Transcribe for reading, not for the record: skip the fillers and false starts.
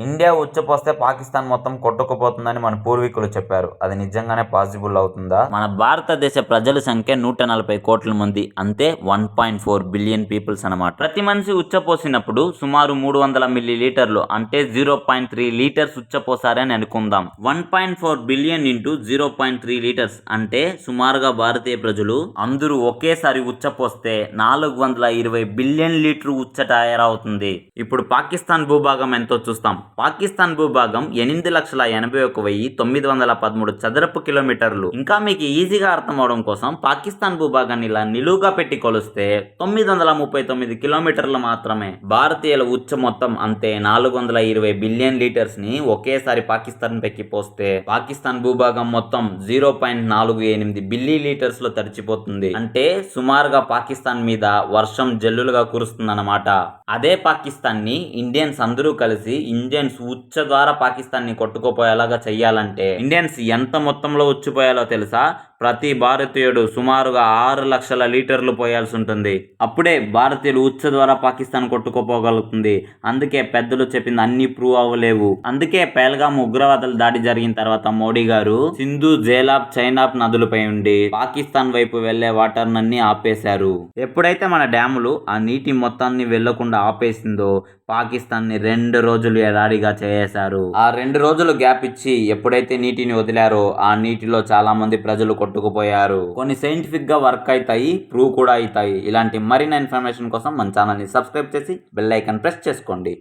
India ఉచ్చపోస్తే Pakistan మొత్తం కొట్టుకుపోతుందని మన పూర్వీకులు చెప్పారు. అది నిజంగానే పాసిబుల్ అవుతుందా? మన భారతదేశ ప్రజల సంఖ్య 140 కోట్ల మంది, అంతే 1.4 బిలియన్ పీపుల్స్ అన్నమాట. ప్రతి మనిషి ఉచ్చపోసినప్పుడు సుమారు 300 మిల్లీలీటర్లు అంటే 0.3 లీటర్స్ ఉచ్చపోసారని అనుకుందాం. 1.4 బిలియన్ ఇంటూ 0.3 లీటర్స్ అంటే సుమారుగా భారతీయ ప్రజలు అందరూ ఒకేసారి ఉచ్చపోస్తే 420 బిలియన్ లీటర్ ఉచ్చ తయారవుతుంది. ఇప్పుడు పాకిస్తాన్ భూభాగం ఎంతో చూస్తాం. పాకిస్తాన్ భూభాగం 8,81,913 చదరపు కిలోమీటర్లు. ఇంకా మీకు ఈజీగా అర్థం అవడం కోసం పాకిస్తాన్ భూభాగాన్ని ఇలా నిలువుగా పెట్టి కొలిస్తే 939 కిలోమీటర్లు మాత్రమే. భారతీయుల ఉచ్చ మొత్తం అంతే 420 బిలియన్ లీటర్స్ ని ఒకేసారి పాకిస్తాన్ పెక్కి పోస్తే పాకిస్తాన్ భూభాగం మొత్తం 0.48 బిలియన్ లీటర్స్ లో తడిచిపోతుంది. అంటే సుమారుగా పాకిస్తాన్ మీద వర్షం జల్లులుగా కురుస్తుందన్నమాట. అదే పాకిస్తాన్ ని ఇండియన్స్ అందరూ కలిసి ఇండియన్స్ ఉచ్చ ద్వారా పాకిస్తాన్ ని కొట్టుకుపోయేలాగా చెయ్యాలంటే ఇండియన్స్ ఎంత మొత్తంలో ఉచ్చిపోయాలో తెలుసా? ప్రతి భారతీయుడు సుమారుగా 6 లక్షల లీటర్లు పోయాల్సి ఉంటుంది. అప్పుడే భారతీయులు ఉచ్చ ద్వారా పాకిస్తాన్ కొట్టుకుపోగలుగుతుంది. అందుకే పెద్దలు చెప్పింది అన్ని ప్రూవ్ అవ్వలేవు. అందుకే పెహల్గాం ఉగ్రవాదుల దాడి జరిగిన తర్వాత మోడీ గారు సింధు, జేలాబ్, చైనాబ్ నదులపై ఉండి పాకిస్తాన్ వైపు వెళ్లే వాటర్ నన్ని ఆపేశారు. ఎప్పుడైతే మన డ్యాములు ఆ నీటి మొత్తాన్ని వెళ్లకుండా ఆపేసిందో పాకిస్తాన్ ని 2 రోజులు ఎడారిగా చేశారు. ఆ 2 రోజులు గ్యాప్ ఇచ్చి ఎప్పుడైతే నీటిని వదిలారో ఆ నీటిలో చాలా మంది ప్రజలు కొట్టుకుపోయారు. కొన్ని సైంటిఫిక్ గా వర్క్ అవుతాయి, ప్రూవ్ కూడా అవుతాయి. ఇలాంటి మరిన్ని ఇన్ఫర్మేషన్ కోసం మన ఛానల్ ని సబ్స్క్రైబ్ చేసి బెల్ ఐకాన్ ప్రెస్ చేసుకోండి.